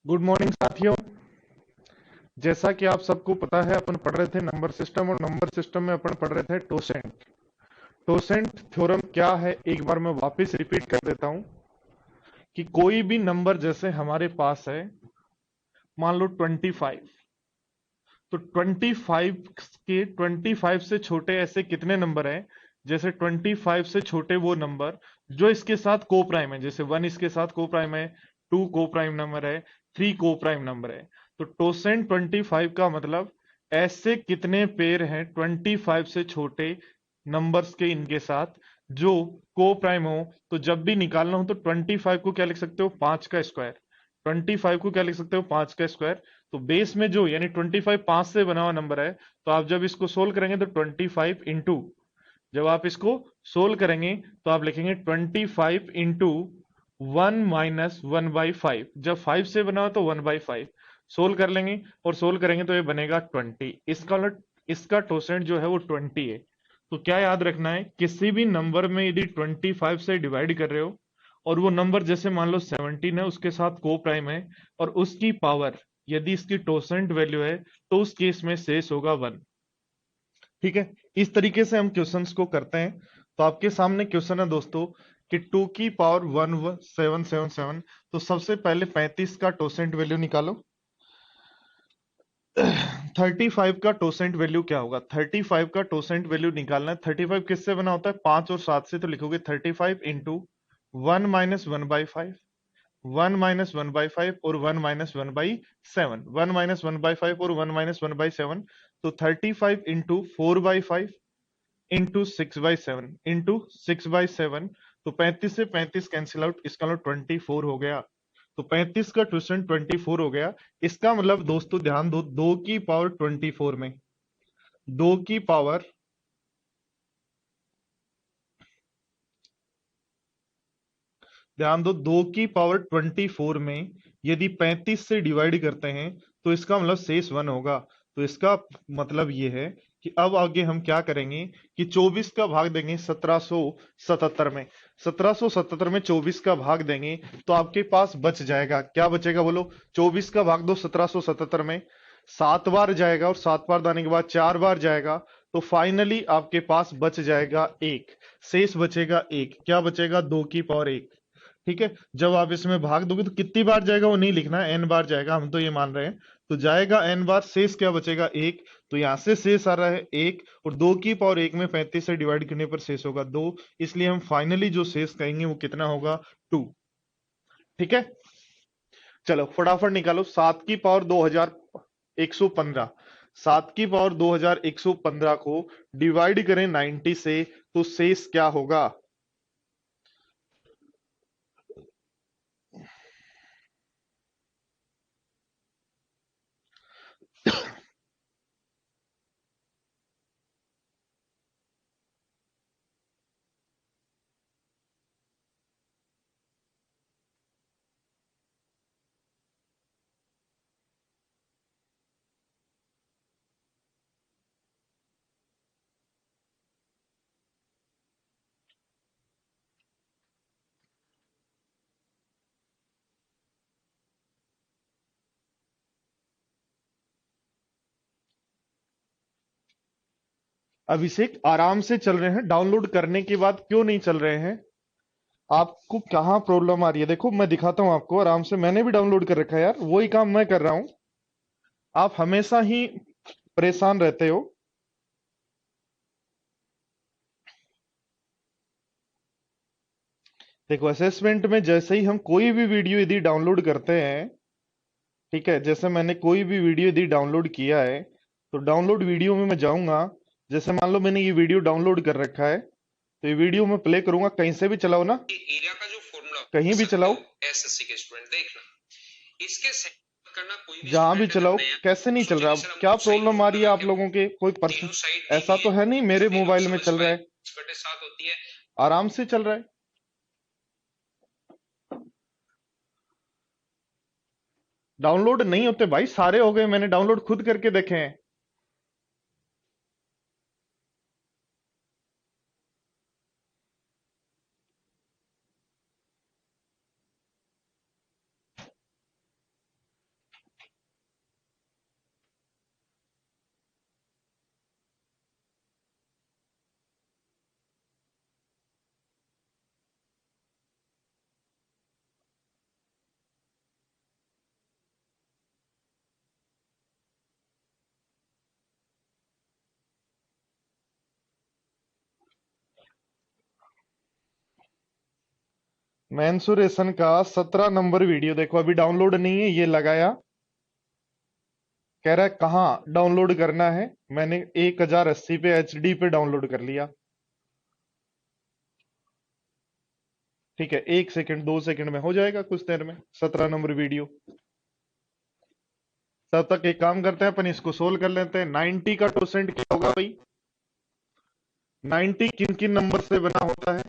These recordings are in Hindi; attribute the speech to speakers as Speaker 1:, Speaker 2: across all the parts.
Speaker 1: गुड मॉर्निंग साथियों। जैसा कि आप सबको पता है, अपन पढ़ रहे थे नंबर सिस्टम, और नंबर सिस्टम में अपन पढ़ रहे थे टोसेंट। टोसेंट थ्योरम क्या है, एक बार मैं वापस रिपीट कर देता हूं कि कोई भी नंबर जैसे हमारे पास है, मान लो 25, तो 25 के 25 से छोटे ऐसे कितने नंबर हैं, जैसे 25 से छोटे वो नंबर जो इसके साथ को प्राइम है, जैसे 1 इसके साथ को प्राइम है, 2 को प्राइम नंबर है, 3 को प्राइम नंबर है। तो टोसेंट 25 का मतलब ऐसे कितने पेयर हैं 25 से छोटे नंबर्स के इनके साथ जो को प्राइम हो। तो जब भी निकालना हो तो 25 को क्या लिख सकते हो, 5 का स्क्वायर। 25 को क्या लिख सकते हो, 5 का स्क्वायर। तो बेस में जो यानी 25 5 से बना हुआ नंबर है, तो आप जब इसको सोल्व करेंगे तो 25 इंटू, जब आप इसको सोल्व करेंगे तो आप लिखेंगे 25 इंटू 1 - 1/5। जब 5 से बना हो तो 1/5 सोल्व कर लेंगे, और सोल्व करेंगे तो ये बनेगा 20। इसका टोसेंट जो है वो 20 है। तो क्या याद रखना है, किसी भी नंबर में यदि 25 से डिवाइड कर रहे हो और वो नंबर जैसे मान लो 17 है, उसके साथ को प्राइम है, और उसकी पावर यदि इसकी टोसेंट वैल्यू है, तो उस केस में शेष होगा 1। ठीक है, इस तरीके से हम क्वेश्चंस को करते हैं। तो आपके सामने क्वेश्चन है दोस्तों कि 2 की पावर 1 777। तो सबसे पहले 35 का टोसेंट वैल्यू निकालो। 35 का टोसेंट वैल्यू क्या होगा, 35 का टोसेंट वैल्यू निकालना है। 35 किससे बना होता है, 5 और 7 से। तो लिखोगे 35 इंटू 1 - 1/5, 1 - 1/5 और 1 - 1/7, 1 - 1/5 और 1 - 1/7। तो 35 इंटू 4/5 इंटू 6/7 इंटू 6/7। तो 35 से 35 कैंसिल आउट, इसका मतलब 24 हो गया। तो 35 का क्वेश्चन 24 हो गया। इसका मतलब दोस्तों ध्यान दो, 2 की पावर 24 में, 2 की पावर, ध्यान दो, 2 की पावर 24 में यदि 35 से डिवाइड करते हैं तो इसका मतलब शेष 1 होगा। तो इसका मतलब ये है कि अब आगे हम क्या करेंगे कि 24 का भाग देंगे 1777 में। 1777 में 24 का भाग देंगे तो आपके पास बच जाएगा, क्या बचेगा बोलो। 24 का भाग दो 1777 में, 7 बार जाएगा, और 7 बार जाने के बाद 4 बार जाएगा। तो फाइनली आपके पास बच जाएगा 1, शेष बचेगा 1। क्या बचेगा, 2 की पावर 1। ठीक है, जब आप इसमें भाग दोगे तो कितनी बार जाएगा वो नहीं लिखना है, एन बार जाएगा, हम तो ये मान रहे हैं। तो जाएगा एन बार, शेष क्या बचेगा 1। तो यहां से शेष आ रहा है 1, और 2 की पावर 1 में 35 से डिवाइड करने पर शेष होगा 2। इसलिए हम फाइनली जो शेष कहेंगे वो कितना होगा, 2। ठीक है, चलो फटाफट निकालो। 7 की पावर 2115, 7 की पावर 2115 को डिवाइड करें 90 से, तो शेष क्या होगा। अभिषेक आराम से चल रहे हैं, डाउनलोड करने के बाद क्यों नहीं चल रहे हैं, आपको कहाँ प्रॉब्लम आ रही है। देखो मैं दिखाता हूं आपको, आराम से, मैंने भी डाउनलोड कर रखा है यार, वही काम मैं कर रहा हूं। आप हमेशा ही परेशान रहते हो। देखो असेसमेंट में जैसे ही हम कोई भी वीडियो यदि डाउनलोड करते हैं, ठीक है, जैसे मैंने कोई भी वीडियो यदि डाउनलोड किया है, तो डाउनलोड वीडियो में मैं जाऊंगा। जैसे मान लो मैंने ये वीडियो डाउनलोड कर रखा है, तो ये वीडियो मैं प्ले करूंगा, कहीं से भी चलाओ ना,
Speaker 2: एरिया का जो फॉर्मूला
Speaker 1: कहीं भी
Speaker 2: सकते
Speaker 1: चलाओ,
Speaker 2: हो एसएससी के स्टूडेंट देखना इसके सेट करना। कोई भी
Speaker 1: जहां भी
Speaker 2: स्टूडेंट अगर
Speaker 1: चलाओ,
Speaker 2: नया
Speaker 1: कैसे नहीं चल रहा,
Speaker 2: सोचेंगे सर
Speaker 1: क्या
Speaker 2: हमको साइन
Speaker 1: प्रॉब्लम आ रही है
Speaker 2: फॉर्मूला
Speaker 1: आप
Speaker 2: के
Speaker 1: लोगों के, कोई पर्सन,
Speaker 2: तीनों साइड
Speaker 1: ऐसा
Speaker 2: देखेंगे
Speaker 1: तो है नहीं मेरे
Speaker 2: तीनों
Speaker 1: मोबाइल में
Speaker 2: समझ
Speaker 1: चल रहा
Speaker 2: पाए
Speaker 1: है,
Speaker 2: 7 होती है।
Speaker 1: आराम से चल रहा है। डाउनलोड नहीं होते भाई, सारे हो गए, मैंने डाउनलोड खुद करके देखे हैं। मेंसुरेशन का 17 नंबर वीडियो देखो, अभी डाउनलोड नहीं है, ये लगाया, कह रहा है कहाँ डाउनलोड करना है। मैंने 1080 पे एचडी पे डाउनलोड कर लिया। ठीक है, 1 सेकंड 2 सेकंड में हो जाएगा, कुछ देर में 17 नंबर वीडियो। तब तक एक काम करते हैं, अपन इसको सोल्व कर लेते हैं। 90 का टोसेंट क्या होगा भाई? 90 किन किन नंबर से बना होता है,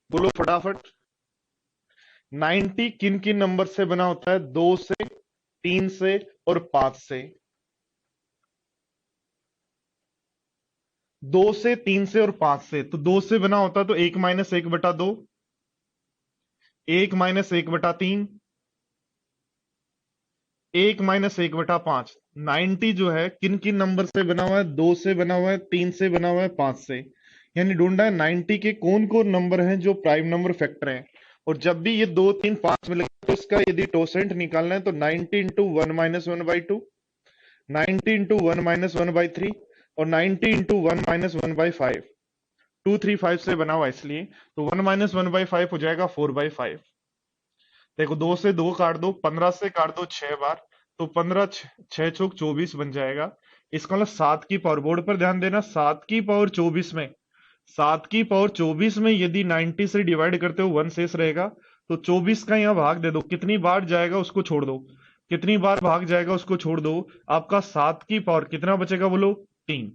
Speaker 1: बोलो फटाफट। 90 किन किन नंबर से बना होता है? 2 से, 3 से और 5 से। 2 से, 3 से और 5 से। तो 2 से बना होता है तो 1 - 1/2, 1 - 1/3, 1 - 1/5। 90 जो है किन किन नंबर से बना हुआ है? 2 से बना हुआ है, 3 से बना हुआ है, 5 से। यानी ढूंढना है 90 के कौन कौन नंबर हैं जो प्राइम नंबर फैक्टर हैं। और जब भी ये 2 3 5 मिलेगा तो इसका यदि टोसेंट निकालना है तो 90 इंटू 1 - 1/2, 90 इंटू 1 - 1/3 और 90 इंटू 1 - 1/5। 2 3 5 से बना हुआ है इसलिए, तो 1 - 1/5 हो जाएगा 4/5। देखो 2 से 2 काट दो, 15 से काट दो 6 बार, तो 15 6 चौक 24 बन जाएगा। इसका मतलब 7 की पावर, बोर्ड पर ध्यान देना, 7 की पावर 24 में, 7 की पावर 24 में यदि 90 से डिवाइड करते हो 1 शेष रहेगा, तो 24 का यहां भाग दे दो, कितनी बार जाएगा उसको छोड़ दो, कितनी बार भाग जाएगा उसको छोड़ दो। आपका 7 की पावर कितना बचेगा बोलो? 3।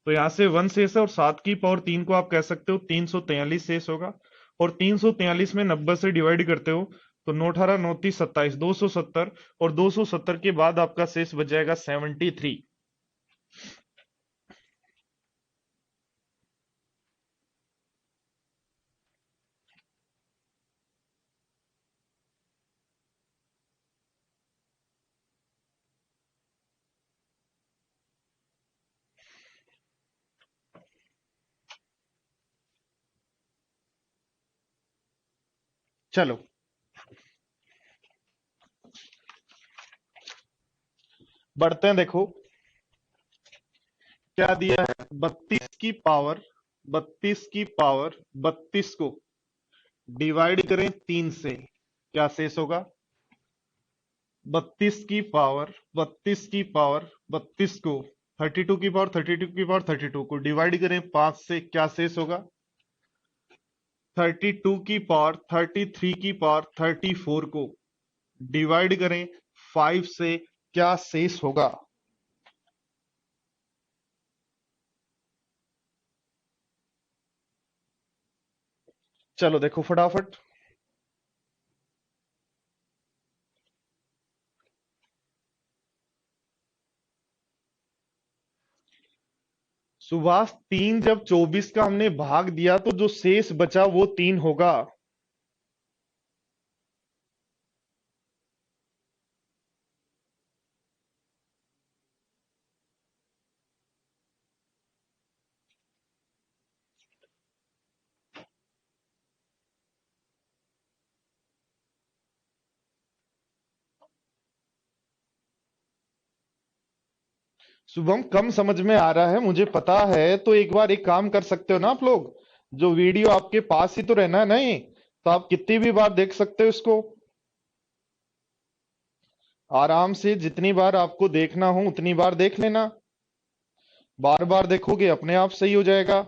Speaker 1: तो यहां से 1 शेष है और 7 की पावर 3 को आप कह सकते हो 343 शेष होगा। और 343 में 90 से डिवाइड करते हो तो 9 18 9 30 27, 270। और 270 के बाद आपका शेष बच जाएगा 73। चलो बढ़ते हैं। देखो क्या दिया है, 32 की पावर, 32 की पावर 32 को डिवाइड करें 3 से, क्या शेष होगा? 32 की पावर, 32 की पावर 32 को 32 की पावर 32 की पावर 32 को डिवाइड करें 5 से, क्या शेष होगा? 32 की पावर 33 की पावर 34 को डिवाइड करें 5 से, क्या शेष होगा? चलो देखो फटाफट। सुभाष 3 जब 24 का हमने भाग दिया तो जो शेष बचा वो 3 होगा। शुभम कम समझ में आ रहा है मुझे पता है, तो एक बार एक काम कर सकते हो ना आप लोग, जो वीडियो आपके पास ही तो रहना है ना ये, तो आप कितनी भी बार देख सकते हो इसको, आराम से जितनी बार आपको देखना हो उतनी बार देख लेना। बार बार देखोगे अपने आप सही हो जाएगा।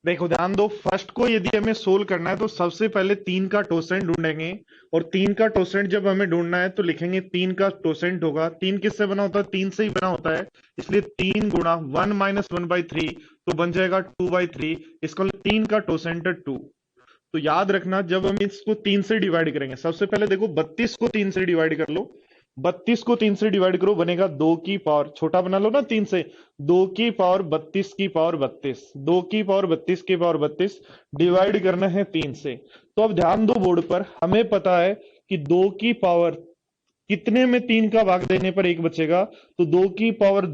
Speaker 1: देखो ध्यान दो, फर्स्ट को यदि हमें सोल्व करना है तो सबसे पहले 3 का टोसेंट ढूंढेंगे। और 3 का टोसेंट जब हमें ढूंढना है तो लिखेंगे 3 का टोसेंट होगा, 3 किससे बना होता है? 3 से ही बना होता है, इसलिए 3 गुणा 1 - 1/3 तो बन जाएगा 2/3। इसका मतलब 3 का टोसेंट है 2। तो याद रखना जब हम इसको 3 से डिवाइड करेंगे, सबसे पहले देखो 32 को 3 से डिवाइड कर लो, 32 को 3 से डिवाइड करो बनेगा 2 की पावर, छोटा बना लो ना 3 से, 2 की पावर 32 की पावर 32, 2 की पावर 32 की पावर 32 डिवाइड करना है 3 से। तो अब ध्यान दो बोर्ड पर, हमें पता है कि 2 की पावर कितने में 3 का भाग देने पर 1 बचेगा? तो 2 की पावर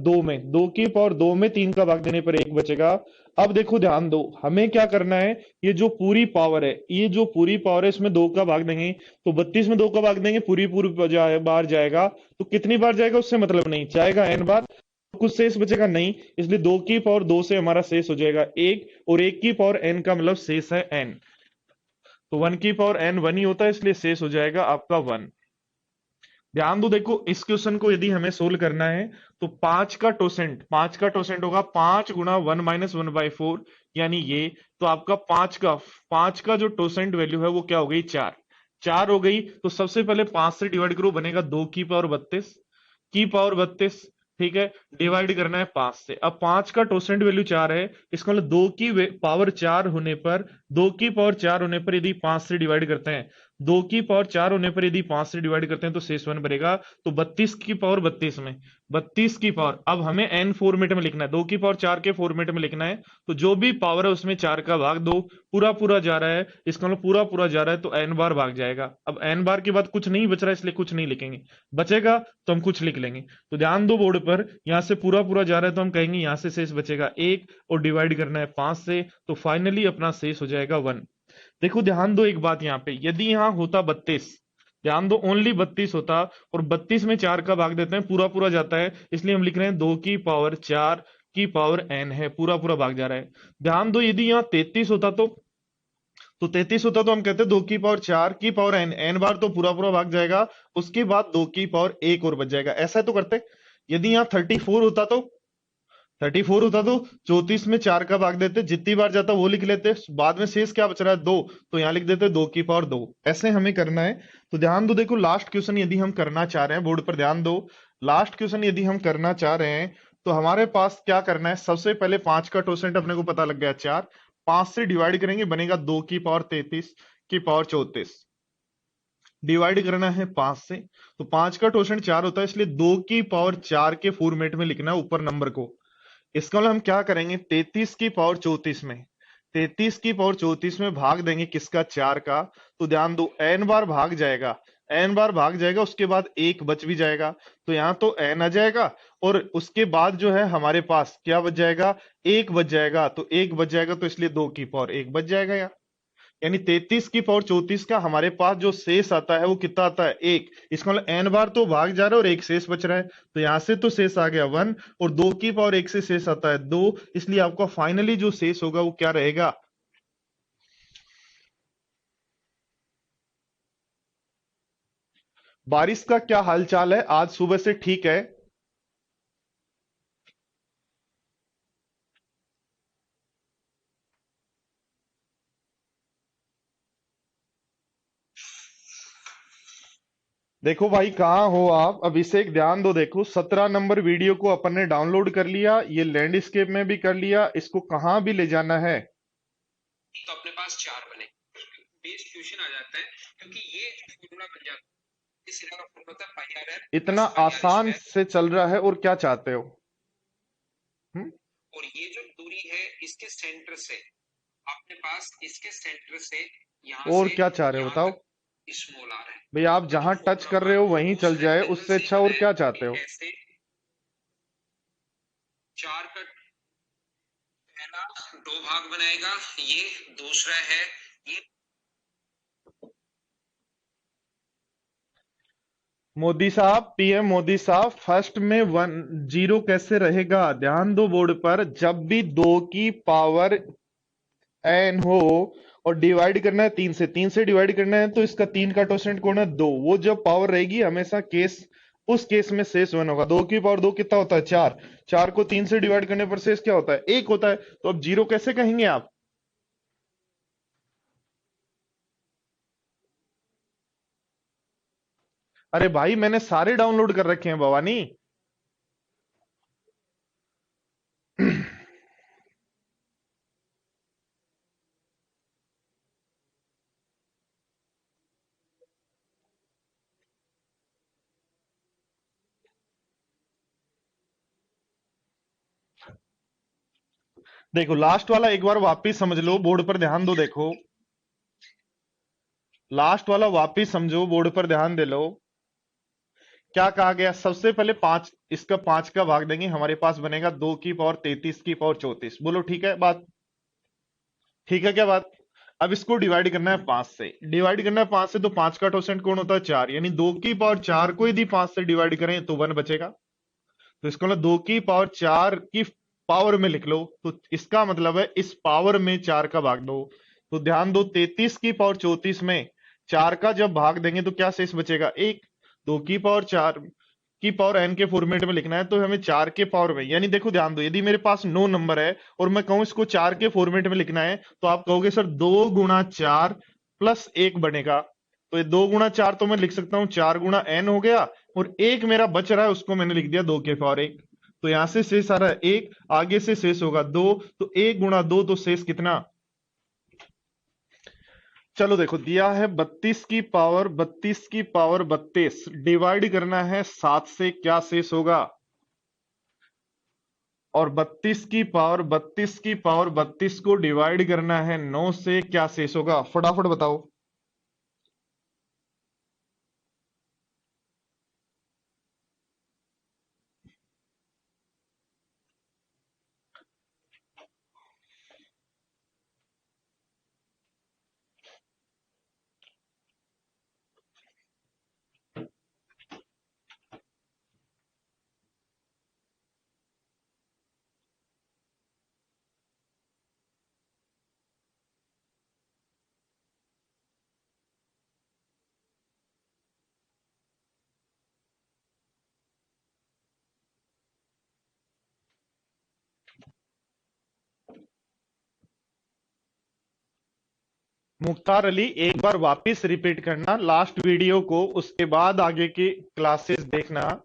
Speaker 1: 2 में 3 का भाग देने पर 1 बचेगा। अब देखो ध्यान दो, हमें क्या करना है, ये जो पूरी पावर है, इसमें 2 का भाग देंगे तो 32 में 2 का भाग देंगे, पूरी पूरी बार जाएगा। तो कितनी बार जाएगा उससे मतलब नहीं, जाएगा n बार। कुछ शेष बचेगा नहीं, इसलिए 2 की पावर 2 से हमारा शेष हो जाएगा 1, और 1 की पावर n का मतलब शेष है n। तो 1 की पावर n 1 ही होता है, इसलिए शेष हो जाएगा आपका 1। ध्यान दो, देखो इस क्वेश्चन को यदि हमें सोल्व करना है तो 5 का टोसेंट होगा 5 गुणा 1 - 1/4, यानी ये। तो आपका 5 का जो टोसेंट वैल्यू है वो क्या हो गई? 4 हो गई। तो सबसे पहले 5 से डिवाइड करो, बनेगा 2 की पावर 32 ठीक है, डिवाइड करना है 5 से। अब 5 का टोसेंट वैल्यू 4 है, इसका मतलब 2 की पावर 4 होने पर, 2 की पावर 4 होने पर यदि 5 से डिवाइड करते हैं, 2 की पावर 4 होने पर यदि 5 से डिवाइड करते हैं तो शेष 1 बनेगा। तो 32 की पावर 32 में, 32 की पावर, अब हमें n फॉर्मेट में लिखना है, 2 की पावर 4 के फॉर्मेट में लिखना है। तो जो भी पावर है उसमें 4 का भाग दो, पूरा पूरा जा रहा है, इसका मतलब पूरा पूरा जा रहा है तो n बार भाग जाएगा। अब n बार के बाद कुछ नहीं बच रहा है, इसलिए कुछ नहीं लिखेंगे, बचेगा तो हम कुछ लिख लेंगे। तो ध्यान दो बोर्ड पर, यहां से पूरा पूरा जा रहा है तो हम कहेंगे यहां से शेष बचेगा 1, और डिवाइड करना है 5 से, तो फाइनली अपना शेष हो जाएगा 1। देखो ध्यान दो एक बात, यहां पे यदि यहां होता 32, ध्यान दो ओनली 32 होता, और 32 में 4 का भाग देते हैं, पूरा पूरा जाता है, इसलिए हम लिख रहे हैं 2 की पावर 4 की पावर n है, पूरा पूरा भाग जा रहा है। ध्यान दो यदि यहाँ 33 होता तो 33 होता तो हम कहते 2 की पावर 4 की पावर n, n बार तो पूरा पूरा भाग जाएगा, उसके बाद 2 की पावर 1 और बच जाएगा, ऐसा तो करते। यदि यहाँ 34 होता तो 34 में 4 का भाग देते, जितनी बार जाता वो लिख लेते, बाद में शेष क्या बच रहा है 2, तो यहां लिख देते 2 की पावर 2। ऐसे हमें करना है। तो ध्यान दो, देखो लास्ट क्वेश्चन यदि हम करना चाह रहे हैं, बोर्ड पर ध्यान दो, लास्ट क्वेश्चन यदि हम करना चाह रहे हैं तो हमारे पास क्या करना है, सबसे पहले 5 का टोसेंट अपने को पता लग गया 4, 5 से डिवाइड करेंगे, बनेगा 2 की पावर 33 की पावर 34, डिवाइड करना है 5 से। तो 5 का टोसेंट 4 होता है, इसलिए 2 की पावर 4 के फॉर्मेट में लिखना है ऊपर नंबर को। इसका मतलब हम क्या करेंगे, 33 की पावर 34 में, 33 की पावर 34 में भाग देंगे किसका? 4 का। तो ध्यान दो n बार भाग जाएगा, n बार भाग जाएगा, उसके बाद 1 बच भी जाएगा, तो यहां तो n आ जाएगा, और उसके बाद जो है हमारे पास क्या बच जाएगा? 1 बच जाएगा। तो 1 बच जाएगा, तो इसलिए 2 की पावर 1 बच जाएगा यहाँ। यानी 33 की पावर 34 का हमारे पास जो शेष आता है वो कितना आता है? 1। इसका मतलब n बार तो भाग जा रहा है और 1 शेष बच रहा है, तो यहां से तो शेष आ गया 1, और 2 की पावर 1 से शेष आता है 2, इसलिए आपका फाइनली जो शेष होगा वो क्या रहेगा? बारिश का क्या हालचाल है? आज सुबह से ठीक है? देखो भाई कहाँ हो आप? अभिषेक ध्यान दो, देखो 17 नंबर वीडियो को अपन ने डाउनलोड कर लिया, ये लैंडस्केप में भी कर लिया, इसको कहाँ भी ले जाना है?
Speaker 2: तो अपने पास 4 बने, बेस क्वेश्चन आ जाता है, क्योंकि ये फॉर्मूला बन जाता है, इस तरह का फॉर्मूला होता है पाई आर एन
Speaker 1: इतना
Speaker 2: प्लस पाई आर
Speaker 1: आसान
Speaker 2: स्क्वायर।
Speaker 1: से चल रहा है, और क्या चाहते हो? हम्म?
Speaker 2: और ये जो दूरी है इसके सेंटर से, अपने पास इसके सेंटर से यहाँ
Speaker 1: और
Speaker 2: से
Speaker 1: क्या चाह रहे हो
Speaker 2: यहाँ
Speaker 1: बताओ?
Speaker 2: तक स्मॉल आर है।
Speaker 1: भाई आप
Speaker 2: और जो
Speaker 1: जहां टच
Speaker 2: फॉर्मूला
Speaker 1: कर
Speaker 2: होगा
Speaker 1: रहे हो वहीं
Speaker 2: वो
Speaker 1: चल जाए,
Speaker 2: रेक्टेंगल
Speaker 1: उससे अच्छा
Speaker 2: सिंबल
Speaker 1: और
Speaker 2: है,
Speaker 1: क्या चाहते हो?
Speaker 2: ऐसे 4 का पहला 2 भाग बनाएगा, ये दूसरा है, ये
Speaker 1: मोदी साहब, पीएम मोदी साहब, फर्स्ट में 0 कैसे रहेगा? ध्यान दो बोर्ड पर, जब भी 2 की पावर n हो और डिवाइड करना है 3 से, 3 से डिवाइड करना है, तो इसका 3 का टोसेंट कौन है? 2। वो जब पावर रहेगी हमेशा केस, उस केस में शेष 1 होगा। 2 की पावर 2 कितना होता है? 4। 4 को 3 से डिवाइड करने पर शेष क्या होता है? 1 होता है। तो अब 0 कैसे कहेंगे आप? अरे भाई मैंने सारे डाउनलोड कर रखे हैं भवानी। देखो लास्ट वाला एक बार वापिस समझ लो, बोर्ड पर ध्यान दो, देखो लास्ट वाला वापिस समझो, बोर्ड पर ध्यान दे लो। क्या कहा गया, सबसे पहले पांच, इसका पांच का भाग देंगे, हमारे पास बनेगा 2 की पावर 33 की पावर 34। बोलो ठीक है बात, ठीक है क्या बात। अब इसको डिवाइड करना है 5 से, डिवाइड करना है 5 से, तो 5 का टोसेंट कौन होता है 4, यानी 2 की पावर 4 को यदि 5 से डिवाइड करें तो 1 बचेगा। तो इसको मतलब 2 की पावर 4 की पावर में लिख लो, तो इसका मतलब है इस पावर में 4 का भाग दो। तो ध्यान दो, 33 की पावर 34 में 4 का जब भाग देंगे तो क्या शेष बचेगा, एक। 2 की पावर 4 की पावर एन के फॉर्मेट में लिखना है तो हमें 4 के पावर में, यानी देखो ध्यान दो, यदि मेरे पास 9 नंबर है और मैं कहूं इसको 4 के फॉर्मेट में लिखना है, तो आप कहोगे सर 2 गुणा 4 प्लस 1 बनेगा। तो ये 2 गुणा 4 तो मैं लिख सकता हूं 4 गुणा n हो गया, और एक मेरा बच रहा है उसको मैंने लिख दिया 2 के पावर 1। तो यहां से शेष आ रहा है 1, आगे से शेष होगा 2, तो 1 गुणा 2, तो शेष कितना। चलो देखो दिया है 32 की पावर 32 डिवाइड करना है 7 से, क्या शेष होगा। और 32 को डिवाइड करना है 9 से, क्या शेष होगा, फटाफट बताओ। मुख्तार अली, एक बार वापस रिपीट करना लास्ट वीडियो को, उसके बाद आगे की क्लासेस देखना।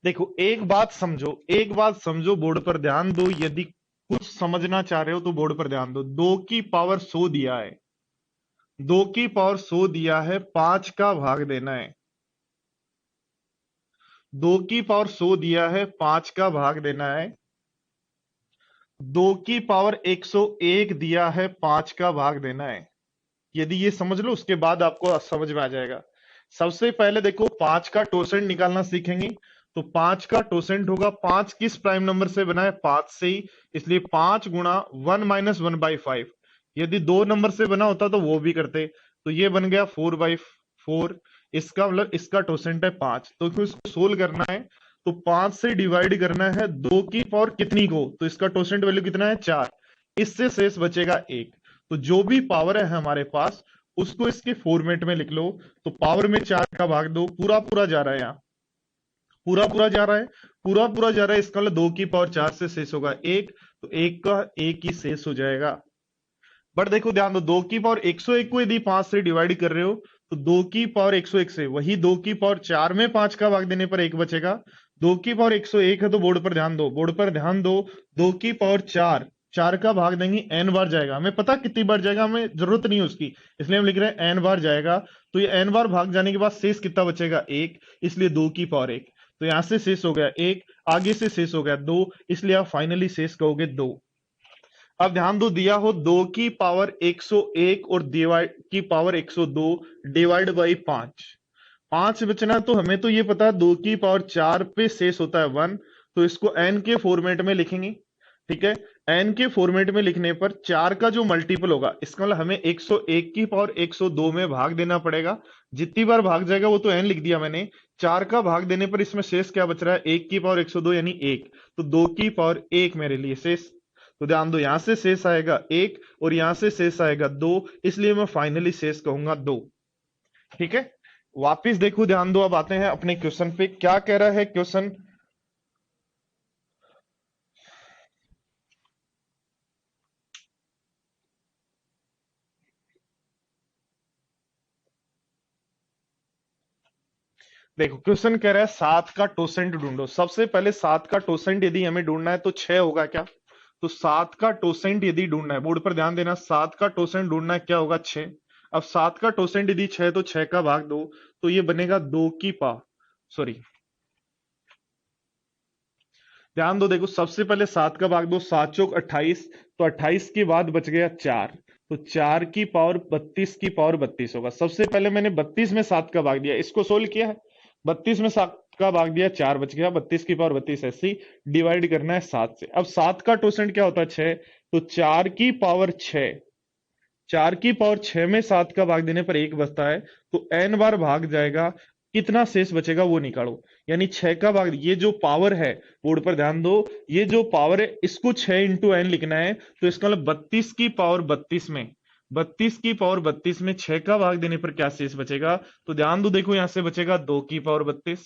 Speaker 1: देखो एक बात समझो, एक बात समझो, बोर्ड पर ध्यान दो, यदि कुछ समझना चाह रहे हो तो बोर्ड पर ध्यान दो। 2 की पावर 100 दिया है, 2 की पावर 100 दिया है, 5 का भाग देना है। 2 की पावर 100 दिया है, 5 का भाग देना है। 2 की पावर 101 दिया है, 5 का भाग देना है। यदि ये समझ लो उसके बाद आपको समझ में आ जाएगा। सबसे पहले देखो 5 का टोसेंट निकालना सीखेंगे। तो 5 का टोसेंट होगा, 5 किस प्राइम नंबर से बना है, 5 से ही, इसलिए 5 गुणा 1 - 1/5। यदि 2 नंबर से बना होता तो वो भी करते, तो ये बन गया 4/4। इसका मतलब इसका टोसेंट है 5, तो फिर इसको सोल्व करना है। तो 5 से डिवाइड करना है 2 की पावर कितनी को, तो इसका टोसेंट वैल्यू कितना है 4, इससे शेष बचेगा 1। तो जो भी पावर है हमारे पास उसको इसके फॉर्मेट में लिख लो। तो पावर में 4 का भाग दो, पूरा पूरा जा रहा है यहाँ, पूरा पूरा जा रहा है, पूरा पूरा जा रहा है, इसका मतलब 2 की पावर 4 से शेष होगा 1, तो 1 का 1 ही शेष हो जाएगा। बट देखो ध्यान दो, 2 की पावर 101 को यदि 5 से डिवाइड कर रहे हो, तो 2 की पावर 101 से वही 2 की पावर 4 में 5 का भाग देने पर 1 बचेगा। 2 की पावर 101 है तो बोर्ड पर ध्यान दो, बोर्ड पर ध्यान दो। 2 की पावर 4, 4 का भाग देंगे n बार जाएगा, हमें पता कितनी बार जाएगा, हमें जरूरत नहीं है उसकी, इसलिए हम लिख रहे हैं n बार जाएगा। तो ये n बार भाग जाने के बाद शेष कितना बचेगा 1, इसलिए 2 की पावर 1। तो यहां से शेष हो गया 1, आगे से शेष हो गया 2, इसलिए आप फाइनली शेष कहोगे 2। अब ध्यान दो, दिया हो 2 की पावर 101 और डिवाइड की पावर 102 डिवाइड बाई 5, 5 बचना, तो हमें तो ये पता है 2 की पावर 4 पे शेष होता है 1, तो इसको n के फॉर्मेट में लिखेंगे। ठीक है, n के फॉर्मेट में लिखने पर 4 का जो मल्टीपल होगा, इसका मतलब हमें 101 की पावर 102 में भाग देना पड़ेगा। जितनी बार भाग जाएगा वो तो n लिख दिया मैंने, 4 का भाग देने पर इसमें शेष क्या बच रहा है, 1 की पावर 102 यानी 1, तो 2 की पावर 1 मेरे लिए शेष। तो ध्यान दो, यहां से शेष आएगा 1 और यहां से शेष आएगा 2, इसलिए मैं फाइनली शेष कहूंगा 2। ठीक है, वापिस देखो ध्यान दो, अब आते हैं अपने क्वेश्चन पे, क्या कह रहा है क्वेश्चन। देखो क्वेश्चन कह रहा है 7 का टोसेंट ढूंढो। सबसे पहले 7 का टोसेंट यदि हमें ढूंढना है तो 6 होगा क्या, तो 7 का टोसेंट यदि ढूंढना है, बोर्ड पर ध्यान देना, 7 का टोसेंट ढूंढना है, क्या होगा 6। अब 7 का टोसेंट यदि 6 तो 6 का भाग दो, तो ये बनेगा 2 की पावर, सॉरी ध्यान दो, देखो सबसे पहले 7 का भाग दो, 7 चौक 28, तो 28 के बाद बच गया 4, तो 4 की पावर 32 की पावर 32 होगा। सबसे पहले मैंने 32 में 7 का भाग दिया, इसको सोल्व किया है, 32 में 7 का भाग दिया, 4 बच गया, 32 की पावर 32, ऐसे ही डिवाइड करना है 7 से। अब 7 का टोसेंट क्या होता है 6, तो 4 की पावर 6, 4 की पावर 6 में 7 का भाग देने पर 1 बचता है, तो n बार भाग जाएगा, कितना शेष बचेगा वो निकालो। यानी 6 का भाग, ये जो पावर है, बोर्ड पर ध्यान दो, ये जो पावर है इसको 6 इंटू एन लिखना है, तो इसका मतलब 32 की पावर 32 में, 32 की पावर 32 में 6 का भाग देने पर क्या शेष बचेगा, तो ध्यान दो, देखो यहां से बचेगा 2 की पावर 32,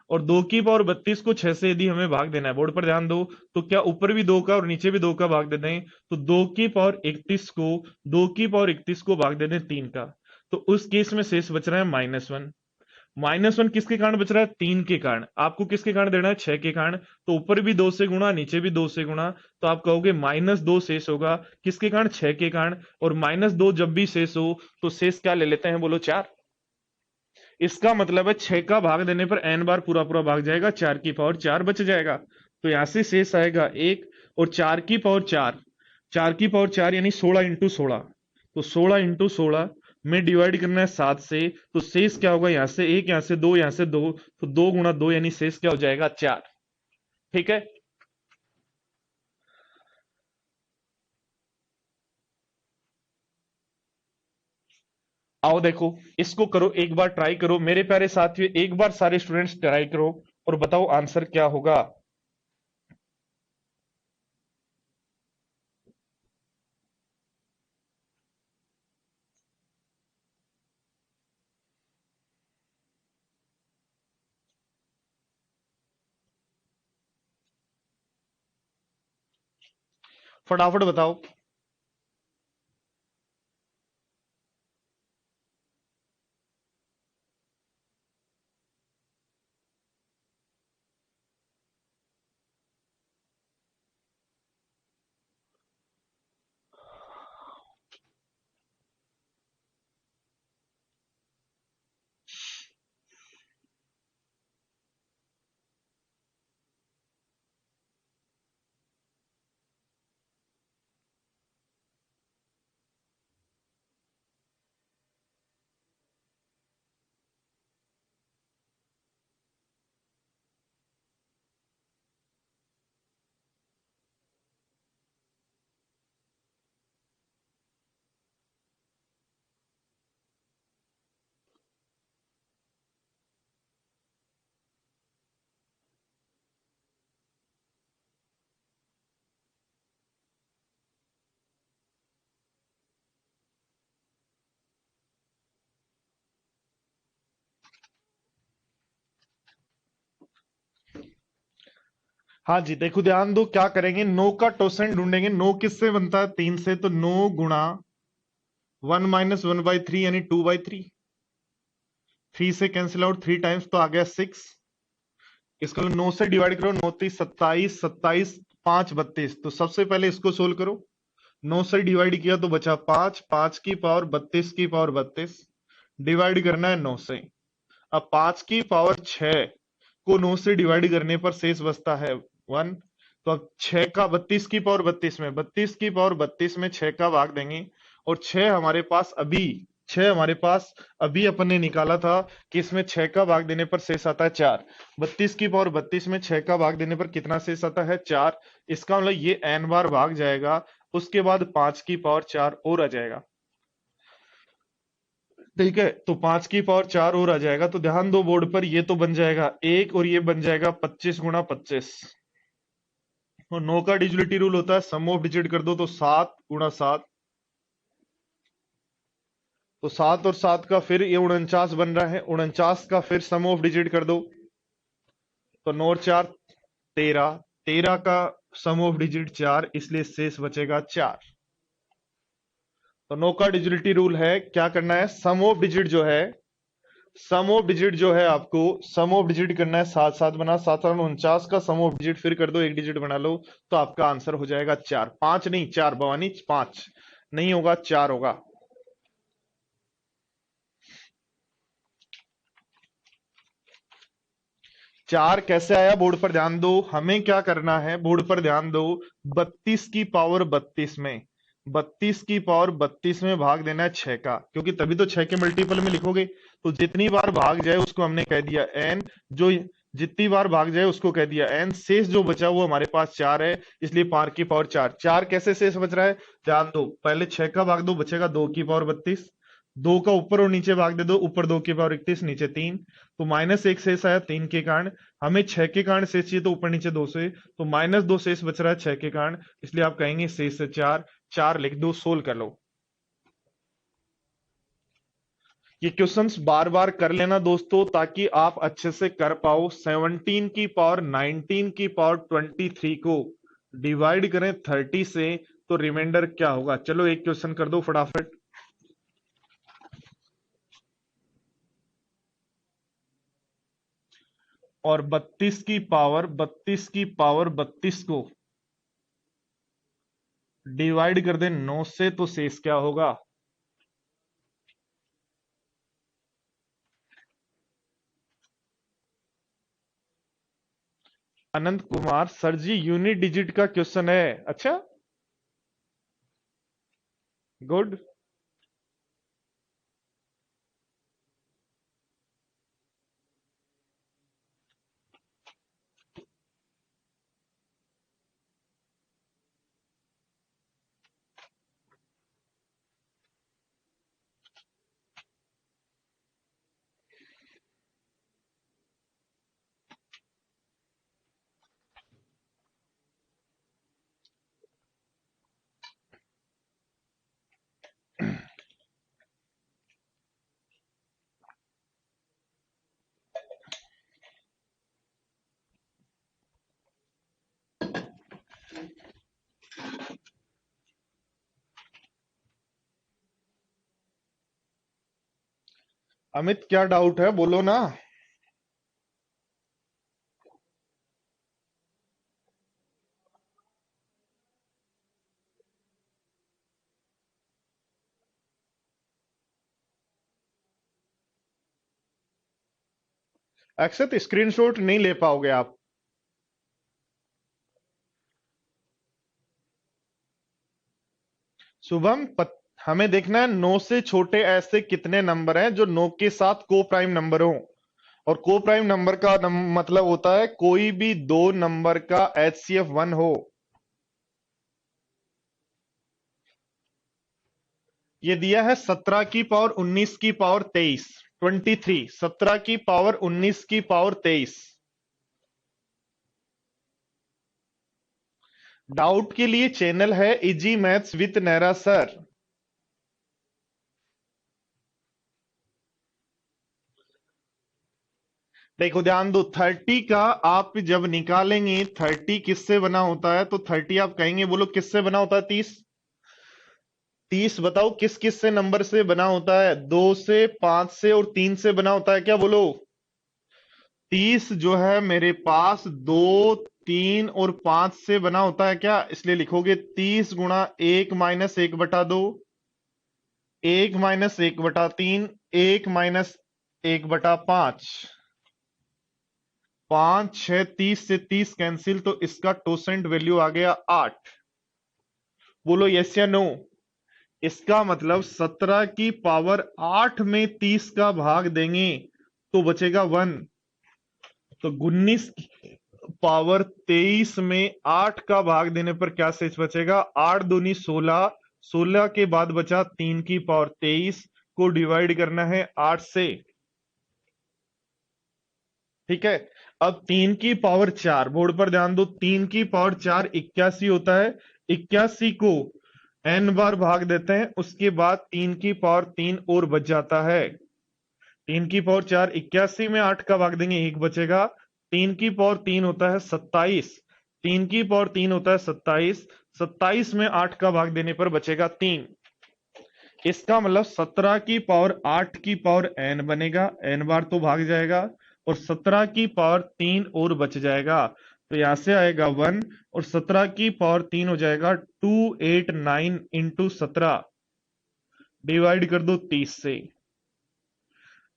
Speaker 1: और 2 की पावर 32 को 6 से यदि हमें भाग देना है, बोर्ड पर ध्यान दो, तो क्या ऊपर भी 2 का और नीचे भी 2 का भाग दे दें, तो 2 की पावर 31 को, 2 की पावर 31 को भाग दे दें 3 का, तो उस केस में शेष बच रहा है -1। -1 किसके कारण बच रहा है, 3 के कारण। आपको किसके कारण देना है, 6 के कारण, तो ऊपर भी 2 से गुणा, नीचे भी 2 से गुणा, तो आप कहोगे -2 शेष होगा, किसके कारण, 6 के कारण, और -2 जब भी शेष हो तो शेष क्या ले लेते हैं, बोलो 4। इसका मतलब है 6 का भाग देने पर n बार पूरा पूरा भाग जाएगा, 4 की पावर 4 बच जाएगा, तो यहां से शेष आएगा 1, और 4 की पावर 4, 4 की पावर 4 यानी 16 इंटू 16, तो 16 इंटू 16 में डिवाइड करना है 7 से, तो शेष क्या होगा, यहां से 1, यहां से 2, यहां से 2, तो 2 गुणा 2 यानी शेष क्या हो जाएगा, 4। ठीक है, आओ देखो, इसको करो, एक बार ट्राई करो मेरे प्यारे साथियों, एक बार सारे स्टूडेंट्स ट्राई करो और बताओ आंसर क्या होगा। फटाफट बताओ। हाँ जी, देखो ध्यान दो, क्या करेंगे, 9 का टोसेंट ढूंढेंगे। 9 किससे बनता है, 3 से, तो 9 गुणा 1 माइनस 1/3 यानी 2/3, 3 से कैंसिल आउट 3 टाइम्स, तो आ गया 6। इसको 9 से डिवाइड करो, 9 3 27, 27 5 32, तो सबसे पहले इसको सोल्व करो। 9 से डिवाइड किया तो बचा 5, 5 की पावर 32 की पावर 32, डिवाइड करना है 9 से। अब 5 की पावर 6 को 9 से डिवाइड करने पर शेष बचता है 1, तो अब 6 का 32 की पावर 32 में, 32 की पावर 32 में 6 का भाग देंगे, और 6 हमारे पास अभी, 6 हमारे पास अभी अपन ने निकाला था कि इसमें 6 का भाग देने पर शेष आता है 4। 32 की पावर 32 में 6 का भाग देने पर कितना शेष आता है, 4। इसका मतलब ये n बार भाग जाएगा, उसके बाद 5 की पावर 4 और आ जाएगा। ठीक है, तो 5 की पावर 4 और आ जाएगा, तो ध्यान दो बोर्ड पर, ये तो बन जाएगा 1 और ये बन जाएगा 25 गुणा 25, और 9 का डिजिटलिटी रूल होता है सम ऑफ डिजिट कर दो, तो 7 गुणा 7, तो 7 और 7 का फिर ये 49 बन रहा है, 49 का फिर सम ऑफ डिजिट कर दो, तो 9 और 4 13, 13 का सम ऑफ डिजिट 4, इसलिए शेष बचेगा 4। तो 9 का डिजिटलिटी रूल है, क्या करना है, सम ऑफ डिजिट जो है, सम ऑफ डिजिट जो है, आपको सम ऑफ डिजिट करना है, 7 7 बना, 7 और 49 का सम ऑफ डिजिट फिर कर दो, एक डिजिट बना लो, तो आपका आंसर हो जाएगा 4। 5 नहीं 4, भवानी 5 नहीं होगा, 4 होगा। 4 कैसे आया बोर्ड पर ध्यान दो, हमें क्या करना है बोर्ड पर ध्यान दो, 32 की पावर 32 में, 32 की पावर 32 में भाग देना है 6 का, क्योंकि तभी तो 6 के मल्टीपल में लिखोगे। तो जितनी बार भाग जाए उसको हमने कह दिया n, जो जितनी बार भाग जाए उसको कह दिया n, शेष जो बचा वो हमारे पास 4 है, इसलिए 5 की पावर 4। 4 कैसे शेष बच रहा है ध्यान दो, पहले 6 का भाग दो, बचेगा 2 की पावर 32, 2 का ऊपर और नीचे भाग दे दो, ऊपर 2 की पावर 31, नीचे 3, तो -1 शेष आया 3 के कारण। हमें 6 के कारण शेष चाहिए, तो ऊपर नीचे 2 से, तो -2 शेष बच रहा है 6 के कारण, इसलिए आप कहेंगे शेष से 4, 4 लिख दो, सोल्व कर लो। ये क्वेश्चंस बार बार कर लेना दोस्तों, ताकि आप अच्छे से कर पाओ। 17 की पावर 19 की पावर 23 को डिवाइड करें 30 से, तो रिमाइंडर क्या होगा। चलो एक क्वेश्चन कर दो फटाफट। और 32 की पावर 32 को डिवाइड कर दें 9 से, तो शेष क्या होगा। अनंत कुमार सर जी, यूनिट डिजिट का क्वेश्चन है, अच्छा गुड। अमित क्या डाउट है बोलो ना। अक्षत स्क्रीनशॉट नहीं ले पाओगे आप। शुभम हमें देखना है 9 से छोटे ऐसे कितने नंबर हैं जो 9 के साथ को प्राइम नंबर हो। और को प्राइम नंबर का मतलब होता है कोई भी दो नंबर का HCF 1 हो। ये दिया है 17 की पावर 19 की पावर 23, 23, 17 की पावर 19 की पावर 23। डाउट के लिए चैनल है इजी मैथ्स विद नेरा सर। देखो ध्यान दो, 30 का आप जब निकालेंगे 30 किससे बना होता है, तो 30 आप कहेंगे बोलो किससे बना होता है। 30, 30 बताओ किस किस से नंबर से बना होता है। 2 से, 5 से और 3 से बना होता है क्या बोलो। 30 जो है मेरे पास 2, 3 और 5 से बना होता है क्या, इसलिए लिखोगे 30 गुणा 1 माइनस 1/2, 1 माइनस 1/3, 1 माइनस 1/5, 5, 6, 30 से 30 कैंसिल, तो इसका टोसेंट वैल्यू आ गया 8। बोलो यस या नो। इसका मतलब 17 की पावर 8 में 30 का भाग देंगे तो बचेगा 1। तो 19 पावर 23 में 8 का भाग देने पर क्या शेष बचेगा, 8 दूनी 16, 16 के बाद बचा 3 की पावर 23 को डिवाइड करना है 8 से। ठीक है, अब 3 की पावर 4, बोर्ड पर ध्यान दो, 3 की पावर 4 81 होता है। 81 को n बार भाग देते हैं, उसके बाद 3 की पावर 3 और बच जाता है। 3 की पावर 4 81 में 8 का भाग देंगे 1 बचेगा। 3 की पावर 3 होता है 27, 3 की पावर 3 होता है 27, 27 में 8 का भाग देने पर बचेगा 3। इसका मतलब 17 की पावर 8 की पावर n बनेगा, n बार तो भाग जाएगा, और 17 की पावर 3 और बच जाएगा, तो यहां से आएगा 1, और 17 की पावर 3 हो जाएगा 289 इंटू 17, डिवाइड कर दो 30 से।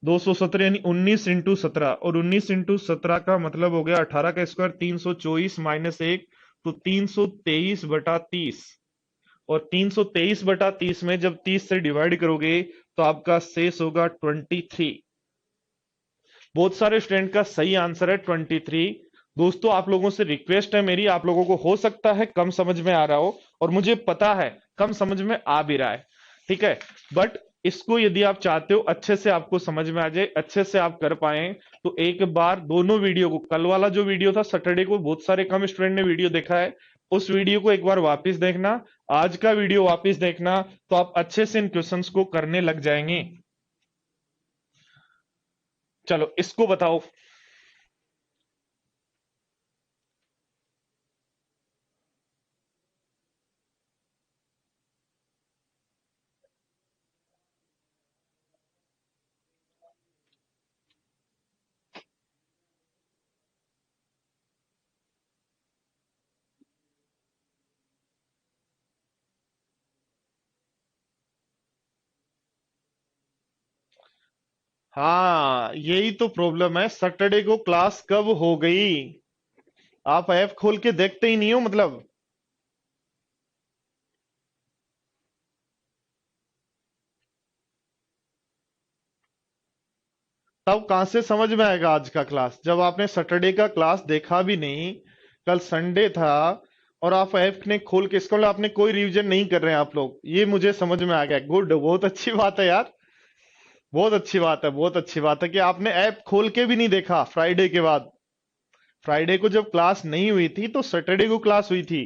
Speaker 1: 217 यानी 19 × 17, और 19 × 17 का मतलब हो गया 18 का स्क्वायर 324 माइनस 1, तो 323/30। और 323/30 में जब 30 से डिवाइड करोगे तो आपका शेष होगा 23। बहुत सारे स्टूडेंट का सही आंसर है 23। दोस्तों आप लोगों से रिक्वेस्ट है मेरी, आप लोगों को हो सकता है कम समझ में आ रहा हो, और मुझे पता है कम समझ में आ भी रहा है, ठीक है, बट इसको यदि आप चाहते हो अच्छे से आपको समझ में आ जाए, अच्छे से आप कर पाए, तो एक बार दोनों वीडियो को, कल वाला जो वीडियो था सैटरडे को बहुत सारे कम स्टूडेंट ने वीडियो देखा है, उस वीडियो को एक बार वापस देखना, आज का वीडियो वापस देखना, तो आप अच्छे से इन क्वेश्चंस को करने लग जाएंगे। चलो इसको बताओ। हाँ यही तो प्रॉब्लम है, सैटरडे को क्लास कब हो गई, आप ऐप खोल के देखते ही नहीं हो मतलब। तब कहां से समझ में आएगा आज का क्लास, जब आपने सैटरडे का क्लास देखा भी नहीं, कल संडे था, और आप ऐप ने खोल के, इसका मतलब आपने कोई रिवीजन नहीं कर रहे हैं आप लोग, ये मुझे समझ में आ गया। गुड, बहुत अच्छी बात है यार, बहुत अच्छी बात है, बहुत अच्छी बात है कि आपने ऐप खोल के भी नहीं देखा फ्राइडे के बाद। फ्राइडे को जब क्लास नहीं हुई थी तो सैटरडे को क्लास हुई थी,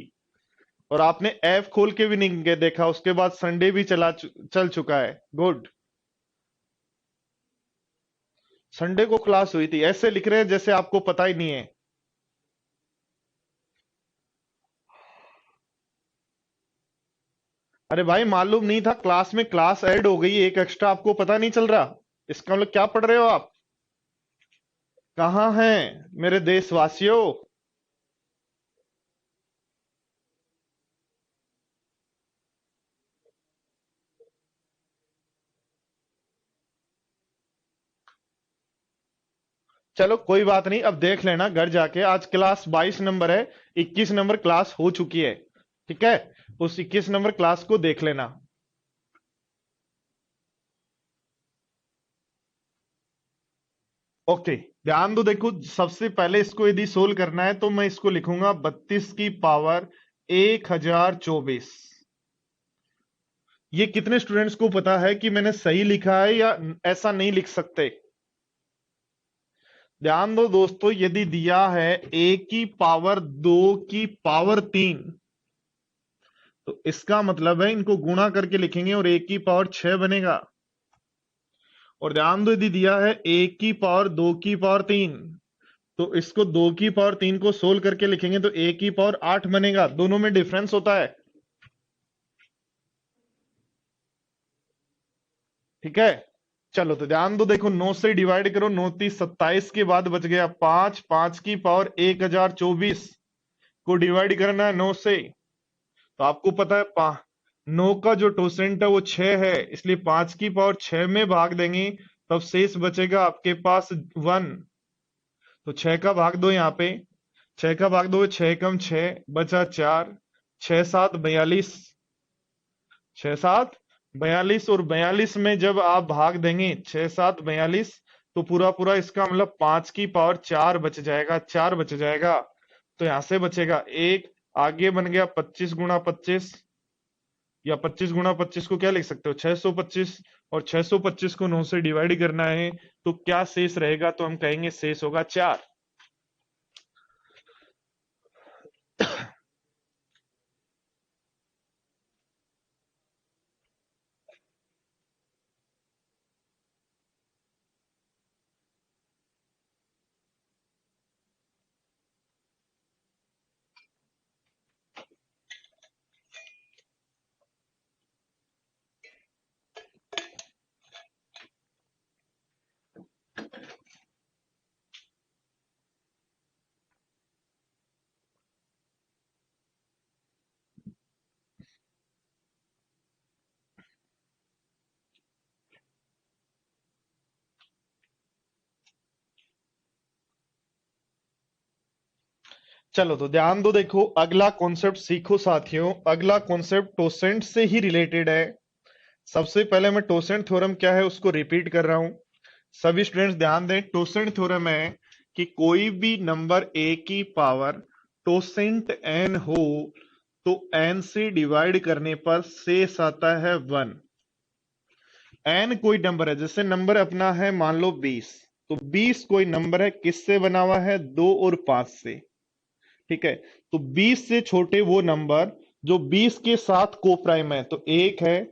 Speaker 1: और आपने ऐप खोल के भी नहीं देखा, उसके बाद संडे भी चल चुका है। गुड। संडे को क्लास हुई थी, ऐसे लिख रहे हैं जैसे आपको पता ही नहीं है। अरे भाई मालूम नहीं था, क्लास में क्लास ऐड हो गई एक एक्स्ट्रा, आपको पता नहीं चल रहा, इसका मतलब क्या पढ़ रहे हो आप, कहाँ हैं मेरे देशवासियों। चलो कोई बात नहीं, अब देख लेना घर जाके, आज क्लास 22 नंबर है, 21 नंबर क्लास हो चुकी है, ठीक है, उस 21 नंबर क्लास को देख लेना। ओके, ध्यान दो, देखो सबसे पहले इसको यदि सोल्व करना है तो मैं इसको लिखूंगा 32 की पावर 1024। ये कितने स्टूडेंट्स को पता है कि मैंने सही लिखा है या ऐसा नहीं लिख सकते। ध्यान दो दोस्तों, यदि दिया है a की पावर 2 की पावर 3, तो इसका मतलब है इनको गुणा करके लिखेंगे और a की पावर 6 बनेगा। और ध्यान दो, यदि दिया है a की पावर 2 की पावर 3, तो इसको 2 की पावर 3 को सोल्व करके लिखेंगे तो a की पावर 8 बनेगा, दोनों में डिफरेंस होता है, ठीक है। चलो तो ध्यान दो, देखो 9 से डिवाइड करो, 9 × 3 = 27, के बाद बच गया 5, 5 की पावर 1024 को डिवाइड करना है 9 से, तो आपको पता है 9 का जो टोसेंट है वो 6 है, इसलिए 5 की पावर 6 में भाग देंगे, तब शेष बचेगा आपके पास 1, तो 6 का भाग दो यहाँ पे, 6 का भाग दो, 6 × 6 बचा 4, 6 × 7 = 42, 6 × 7 = 42, और 42 में जब आप भाग देंगे 6 × 7 = 42, तो पूरा पूरा इसका मतलब 5 की पावर 4 बच जाएगा, 4 बच जाएगा, तो यहां से बचेगा एक, आगे बन गया 25 × 25, या 25 × 25 को क्या लिख सकते हो 625, और 625 को 9 से डिवाइड करना है, तो क्या शेष रहेगा, तो हम कहेंगे शेष होगा 4। चलो तो ध्यान दो, देखो अगला कॉन्सेप्ट सीखो साथियों। अगला कॉन्सेप्ट टोसेंट से ही रिलेटेड है। सबसे पहले मैं टोसेंट थ्योरम क्या है उसको रिपीट कर रहा हूं। सभी स्टूडेंट्स ध्यान दें, टोसेंट थ्योरम है कि कोई भी नंबर a की पावर टोसेंट n हो तो n से डिवाइड करने पर शेष आता है 1। n कोई नंबर है, जैसे नंबर अपना है मान लो 20, तो 20 कोई नंबर है, किससे बना हुआ है? 2 और 5 से। ठीक है, तो 20 से छोटे वो नंबर जो 20 के साथ को प्राइम है, तो 1 है,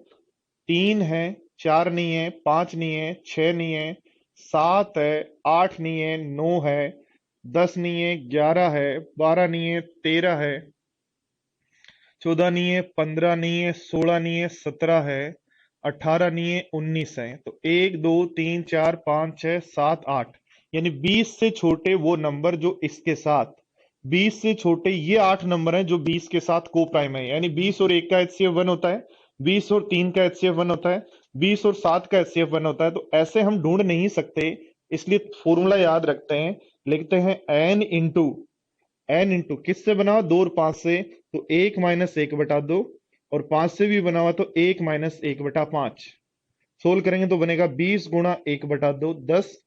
Speaker 1: 3 है, 4 नहीं है, 5 नहीं है, 6 नहीं है, 7 है, 8 नहीं है, 9 है, 10 नहीं है, 11 है, 12 नहीं है, 13 है, 14 नहीं है, 15 नहीं है, 16 नहीं है, 17 है, 18 नहीं है, 19 है। तो 1 2 3 4 5 6 7 8, यानी 20 से छोटे वो नंबर जो इसके साथ, 20 से छोटे ये 8 नंबर हैं जो 20 के साथ को प्राइम है। यानी 20 और 1 का एचसीएफ 1 होता है, 20 और 3 का एचसीएफ 1 होता है, 20 और 7 का एचसीएफ 1 होता है। तो ऐसे हम ढूंढ नहीं सकते, इसलिए फॉर्मूला याद रखते हैं, लिखते हैं n इंटू किससे बना हुआ? 2 और 5 से, तो 1 माइनस 1/2, और 5 से भी बना हुआ तो 1 माइनस 1/5। सोल्व करेंगे तो बनेगा 20 गुणा 1/2, 10,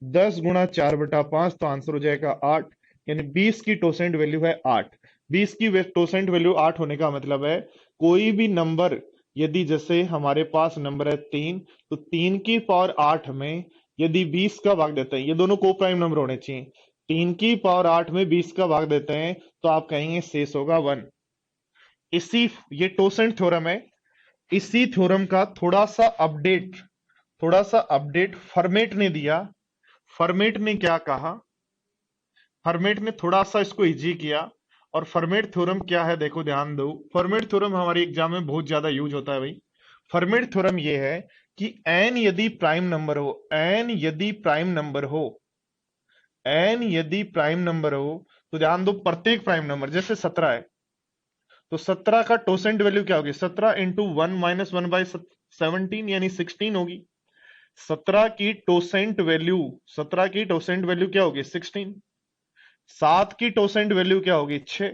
Speaker 1: 10 गुणा 4/5, तो आंसर हो जाएगा 8। यानी 20 की टोसेंट वैल्यू है 8। 20 की टोसेंट वैल्यू 8 होने का मतलब है कोई भी नंबर, यदि जैसे हमारे पास नंबर है 3, तो 3 की पावर 8 में यदि 20 का भाग देते हैं, ये दोनों को प्राइम नंबर होने चाहिए, 3 की पावर 8 में 20 का भाग देते हैं तो आप कहेंगे शेष होगा 1। इसी, ये टोसेंट थ्योरम है। इसी थ्योरम का थोड़ा सा अपडेट फर्मेट ने दिया। फर्मेट ने क्या कहा? फर्मेट ने थोड़ा सा इसको इजी किया। और फर्मेट थ्योरम क्या है, देखो ध्यान दो। फर्मेट थ्योरम हमारे एग्जाम में बहुत ज्यादा यूज होता है भाई। फर्मेट थ्योरम ये है कि n यदि प्राइम नंबर हो, n यदि प्राइम नंबर हो, n यदि प्राइम नंबर हो, तो ध्यान दो प्रत्येक प्राइम नंबर, जैसे 17 है, तो 17 का टोसेंट वैल्यू क्या होगी? 17 इंटू 1 माइनस 1/17 यानी 16 होगी। 17 की टोसेंट वैल्यू, 17 की टोसेंट वैल्यू क्या होगी? 16। 7 की टोसेंट वैल्यू क्या होगी? 6।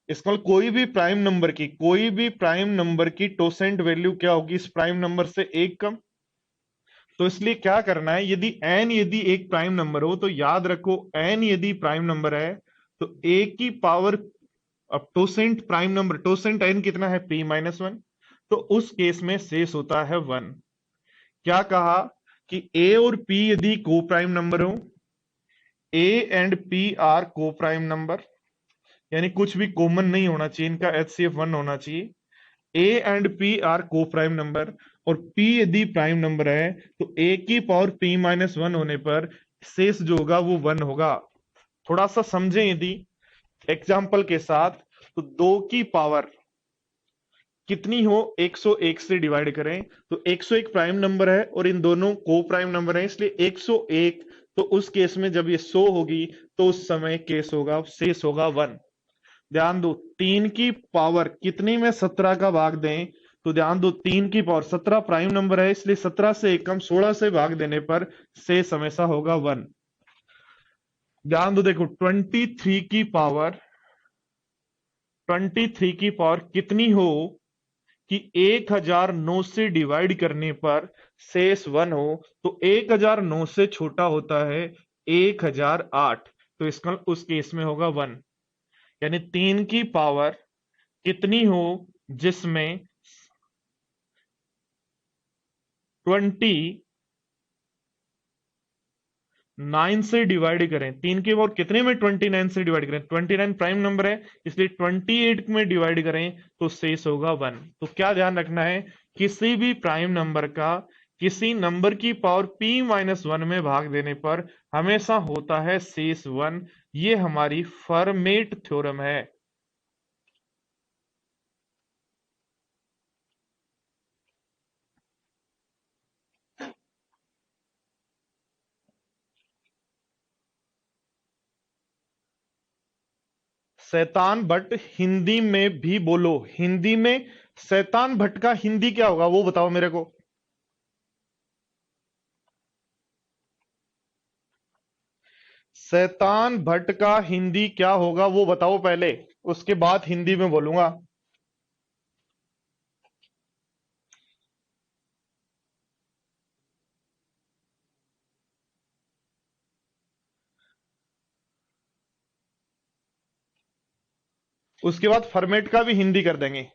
Speaker 1: इसका मतलब कोई भी प्राइम नंबर की टोसेंट वैल्यू क्या होगी? इस प्राइम नंबर से एक कम। तो इसलिए क्या करना है, यदि एक प्राइम नंबर हो, तो याद रखो n यदि प्राइम नंबर है तो a की पावर, अब टोसेंट प्राइम नंबर, टोसेंट n कितना है? p-1, तो उस केस में शेष होता है 1। क्या कहा कि a और p यदि को प्राइम नंबर हो, a एंड p आर को प्राइम नंबर, यानी कुछ भी कॉमन नहीं होना चाहिए, इनका एचसीएफ 1 होना चाहिए। ए एंड पी आर को प्राइम नंबर, और पी यदि प्राइम नंबर है तो ए की पावर p-1 होने पर शेष जो होगा वो 1 होगा। थोड़ा सा समझें, यदि एग्जाम्पल के साथ, तो 2 की पावर कितनी हो 101 से डिवाइड करें, तो 101 प्राइम नंबर है और इन दोनों को प्राइम नंबर है, इसलिए 101। तो उस केस में जब ये 100 होगी तो उस समय केस होगा, शेष होगा 1। ध्यान दो, 3 की पावर कितनी में 17 का भाग दें, तो ध्यान दो 3 की पावर 17 प्राइम नंबर है, इसलिए 17 से एक कम 16 से भाग देने पर शेष हमेशा होगा 1। ध्यान दो, देखो 23 की पावर कितनी हो कि 1009 से डिवाइड करने पर शेष 1 हो, तो 1009 से छोटा होता है 1008, तो इसका उस केस में होगा 1। यानी 3 की पावर कितनी हो जिसमें 29 से डिवाइड करें, 3 की पावर कितने में 29 से डिवाइड करें, 29 प्राइम नंबर है, इसलिए 28 में डिवाइड करें तो शेष होगा 1। तो क्या ध्यान रखना है, किसी भी प्राइम नंबर का किसी नंबर की पावर p-1 में भाग देने पर हमेशा होता है शेष 1। ये हमारी फर्मेट थ्योरम है। शैतान भट्ट हिंदी में भी बोलो, हिंदी में शैतान भट्ट का हिंदी क्या होगा वो बताओ मेरे को। शैतान भट्ट का हिंदी क्या होगा वो बताओ पहले, उसके बाद हिंदी में बोलूंगा। उसके बाद फॉर्मेट का भी हिंदी कर देंगे।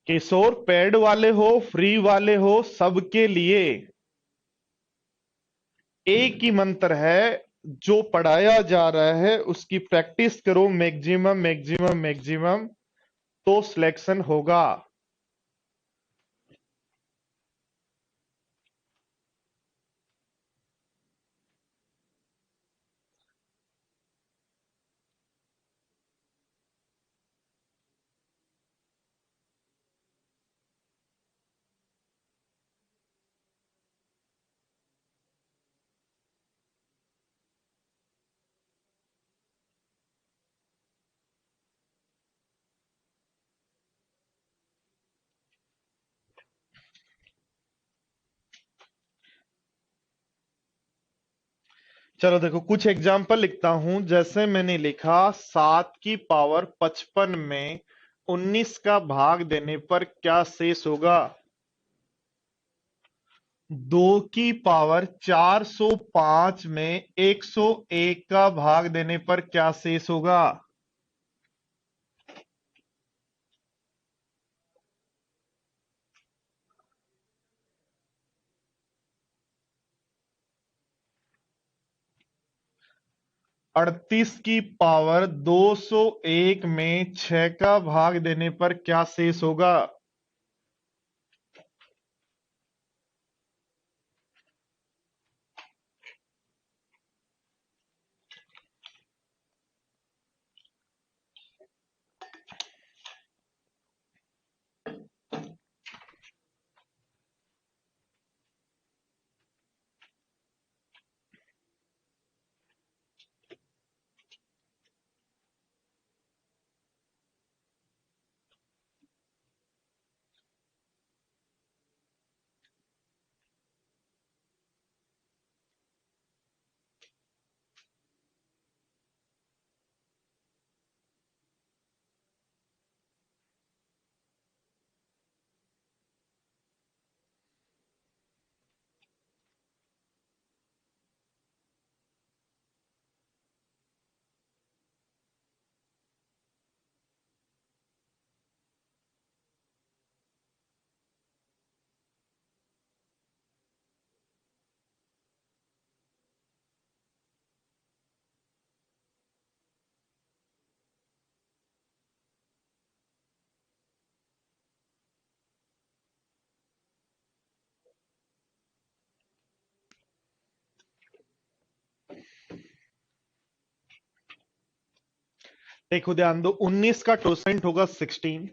Speaker 1: किशोर पेड वाले हो फ्री वाले हो सबके लिए एक ही मंत्र है, जो पढ़ाया जा रहा है उसकी प्रैक्टिस करो मैक्सिमम मैक्सिमम मैक्सिमम, तो सिलेक्शन होगा। चलो देखो कुछ एग्जाम्पल लिखता हूं। जैसे मैंने लिखा 7 की पावर 55 में 19 का भाग देने पर क्या शेष होगा। 2 की पावर 405 में 101 का भाग देने पर क्या शेष होगा। 38 की पावर 201 में 6 का भाग देने पर क्या शेष होगा। देखो ध्यान दो, 19 का टोसेंट होगा 16।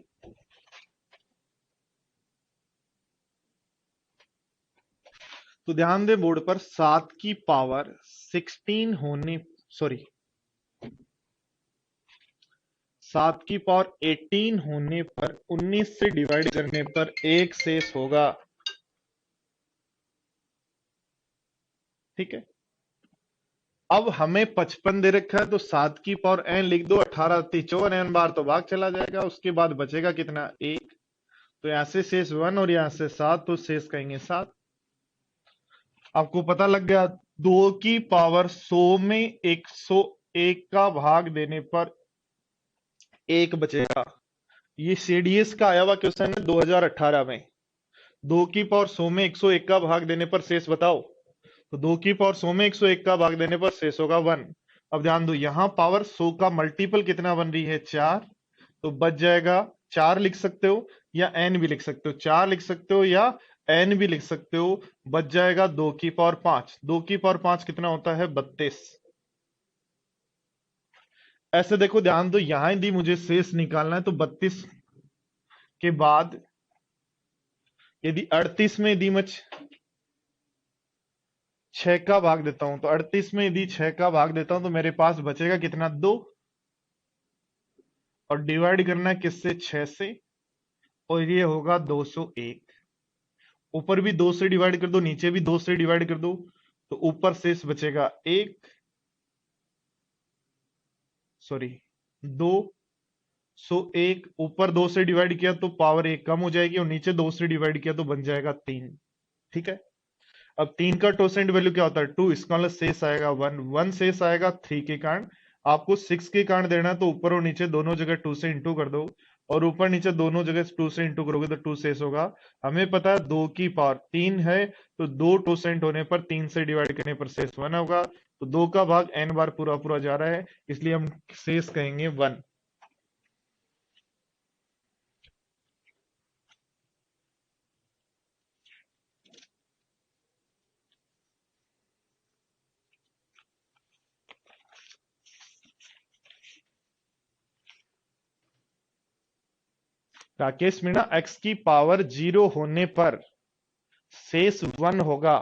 Speaker 1: तो ध्यान दे बोर्ड पर 7 की पावर 16 होने, सॉरी 7 की पावर 18 होने पर 19 से डिवाइड करने पर एक शेष होगा। ठीक है, अब हमें 55 दे रखा है तो 7 की पावर n लिख दो, 18 54 n बार तो भाग चला जाएगा, उसके बाद बचेगा कितना 1। तो यहां से शेष 1 और यहां से 7, तो शेष कहेंगे 7। आपको पता लग गया। 2 की पावर 100 में 101 का भाग देने पर एक बचेगा। ये सीडीएस का आया हुआ क्वेश्चन है 2018 में। 2 की पावर 100 में 101 का भाग देने पर शेष बताओ। तो 2 की पावर 100 में 101 का भाग देने पर शेष होगा 1। अब ध्यान दो, यहां पावर 100 का मल्टीपल कितना बन रही है 4, तो बच जाएगा 4 लिख सकते हो या n भी लिख सकते हो, 4 लिख सकते हो या n भी लिख सकते हो। बच जाएगा 2 की पावर 5। 2 की पावर 5 कितना होता है 32। ऐसे देखो ध्यान दो, यहां यदि मुझे शेष निकालना है तो 32 के बाद यदि 38 में यदि मैं 6 का भाग देता हूं, तो 38 में यदि 6 का भाग देता हूं तो मेरे पास बचेगा कितना 2। और डिवाइड करना है किससे, 6 से, और ये होगा 201। ऊपर भी 2 से डिवाइड कर दो, नीचे भी 2 से डिवाइड कर दो, तो ऊपर शेष बचेगा 1, सॉरी 2, सो 1 ऊपर 2 से डिवाइड किया तो पावर 1 कम हो जाएगी, और नीचे 2 से डिवाइड किया तो बन जाएगा 3। ठीक है। अब 3 का टोसेंट वैल्यू क्या होता है, 2, इसका मतलब शेष आएगा 1, 1 शेष आएगा 3 के कारण। आपको 6 के कारण देना है तो ऊपर और नीचे दोनों जगह 2 से इंटू कर दो, और ऊपर नीचे दोनों जगह 2 से इंटू करोगे तो 2 शेष होगा। हमें पता है 2 की पावर 3 है, तो 2 टोसेंट होने पर 3 से डिवाइड करने पर शेष 1 होगा, तो 2 का भाग n बार पूरा पूरा जा रहा है, इसलिए हम शेष कहेंगे 1। राकेश मीणा, x की पावर 0 होने पर शेष 1 होगा।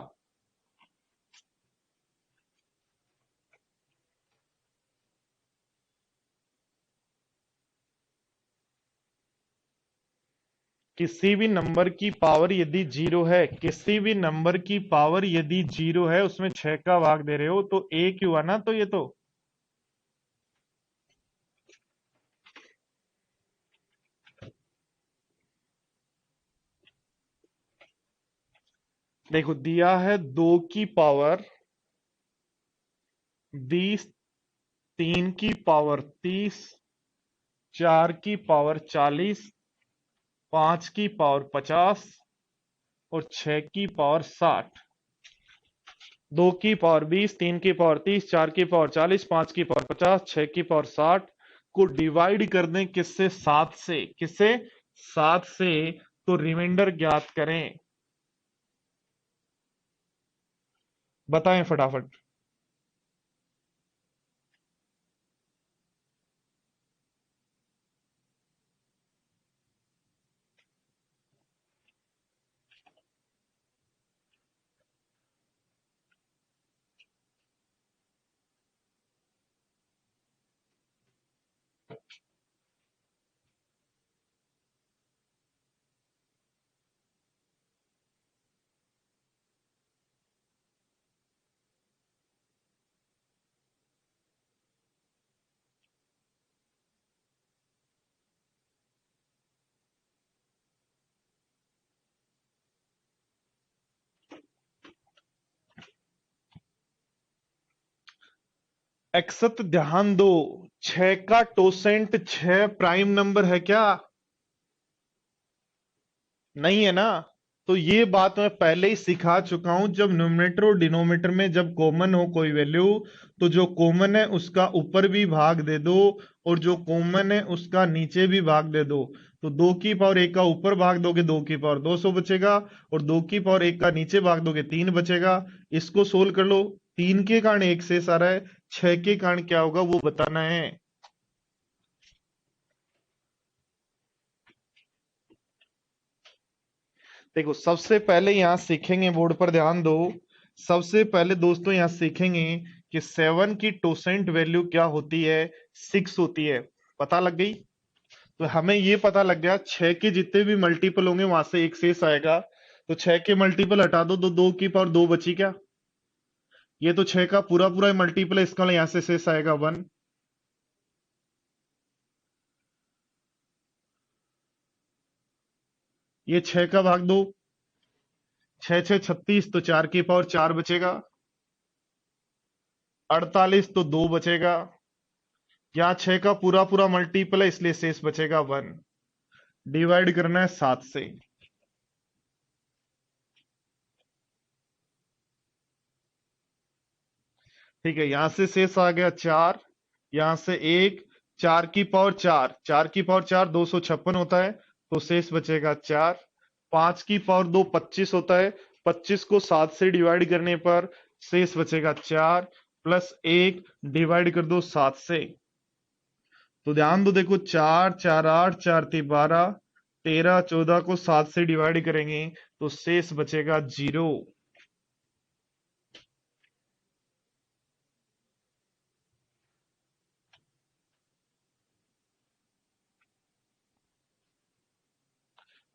Speaker 1: किसी भी नंबर की पावर यदि 0 है, किसी भी नंबर की पावर यदि 0 है, उसमें 6 का भाग दे रहे हो तो a क्यों आना, तो ये तो देखो दिया है 2 की पावर 20, 3 की पावर 30, 4 की पावर 40, 5 की पावर 50 और 6 की पावर 60। 2 की पावर 20, 3 की पावर 30, 4 की पावर 40, 5 की पावर 50, 6 की पावर 60 को डिवाइड कर दें किससे, 7 से, किससे, 7 से, तो रिमाइंडर ज्ञात करें। बताएं फटाफट। एक्सत ध्यान दो, 6 का टोसेंट 6 प्राइम नंबर है क्या, नहीं है ना। तो ये बात मैं पहले ही सिखा चुका हूं, जब न्यूमरेटर और डिनोमिनेटर में जब कॉमन हो कोई वैल्यू, तो जो कॉमन है उसका ऊपर भी भाग दे दो, और जो कॉमन है उसका नीचे भी भाग दे दो। तो 2 की पावर 1 का ऊपर भाग दोगे 2 की पावर 200 बचेगा, और 2 की पावर 1 का नीचे भाग दोगे 3 बचेगा। इसको सोल्व कर लो, 3 के कारण 1 शेष आ रहा है, 6 के कारण क्या होगा वो बताना है। देखो सबसे पहले यहां सीखेंगे, बोर्ड पर ध्यान दो। सबसे पहले दोस्तों यहां सीखेंगे कि 7 की टोसेंट वैल्यू क्या होती है, 6 होती है। पता लग गई। तो हमें ये पता लग गया 6 के जितने भी मल्टीपल होंगे वहां से एक शेष आएगा, तो 6 के मल्टीपल हटा दो तो 2 की पावर 2 बची क्या, ये तो 6 का पूरा पूरा मल्टीपल है, इसका यहां से शेष आएगा 1। ये 6 का भाग दो, 6 6 36, तो 4 की पावर 4 बचेगा, 48 तो 2 बचेगा, यहाँ 6 का पूरा पूरा मल्टीपल है इसलिए शेष बचेगा 1। डिवाइड करना है 7 से। ठीक है, यहां से शेष आ गया 4, यहां से 1, 4 की पावर 4, 4 की पावर 4 256 होता है, तो शेष बचेगा 4। 5 की पावर 2 25 होता है, 25 को 7 से डिवाइड करने पर शेष बचेगा 4, प्लस 1 डिवाइड कर दो 7 से। तो ध्यान दो, देखो 4 4 8, 4 3 12, 13 14 को 7 से डिवाइड करेंगे तो शेष बचेगा 0।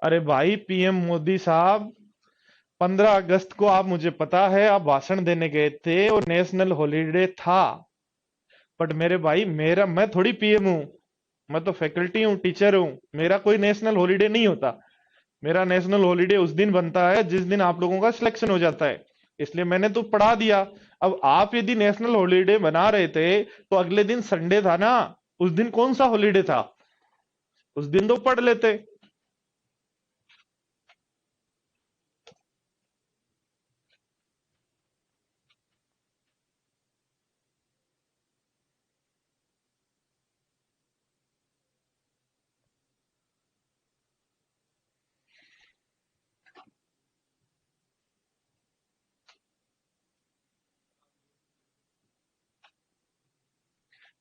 Speaker 1: अरे भाई पीएम मोदी साहब, 15 अगस्त को आप, मुझे पता है आप भाषण देने गए थे और नेशनल हॉलीडे था, बट मेरे भाई मैं थोड़ी पीएम हूं, मैं तो फैकल्टी हूँ, टीचर हूँ, मेरा कोई नेशनल हॉलीडे नहीं होता। मेरा नेशनल हॉलीडे उस दिन बनता है जिस दिन आप लोगों का सिलेक्शन हो जाता है, इसलिए मैंने तो पढ़ा दिया। अब आप यदि नेशनल हॉलीडे बना रहे थे तो अगले दिन संडे था ना, उस दिन कौन सा हॉलीडे था, उस दिन तो पढ़ लेते।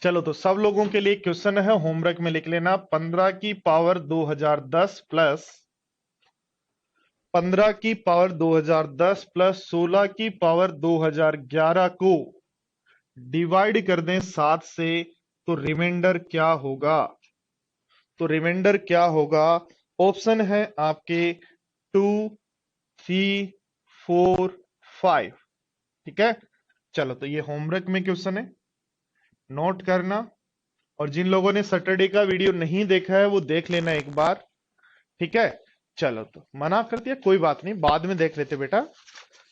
Speaker 1: चलो तो सब लोगों के लिए क्वेश्चन है, होमवर्क में लिख लेना। 15 की पावर 2010 प्लस 15 की पावर 2010 प्लस 16 की पावर 2011 को डिवाइड कर दें 7 से, तो रिमाइंडर क्या होगा? तो रिमाइंडर क्या होगा? ऑप्शन है आपके 2, 3, 4, 5। ठीक है, चलो तो ये होमवर्क में क्वेश्चन है, नोट करना। और जिन लोगों ने सैटरडे का वीडियो नहीं देखा है वो देख लेना एक बार। ठीक है, चलो तो मना कर दिया, कोई बात नहीं, बाद में देख लेते बेटा।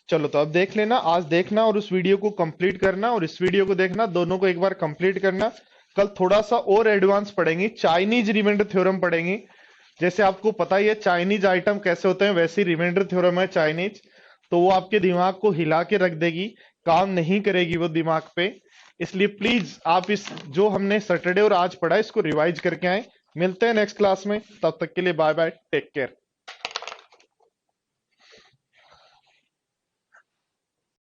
Speaker 1: चलो तो अब देख लेना, आज देखना और उस वीडियो को कंप्लीट करना, और इस वीडियो को देखना, दोनों को एक बार कंप्लीट करना। कल थोड़ा सा और एडवांस पढ़ेंगे, चाइनीज रिमाइंडर थ्योरम पढ़ेंगे। जैसे आपको पता ही है चाइनीज आइटम कैसे होते हैं, वैसे ही रिमाइंडर थ्योरम है चाइनीज, तो वो आपके दिमाग को हिला के रख देगी, काम नहीं करेगी वो दिमाग पे। इसलिए प्लीज आप इस जो हमने सैटरडे और आज पढ़ा इसको रिवाइज करके आए। मिलते हैं नेक्स्ट क्लास में, तब तक के लिए बाय बाय, टेक केयर।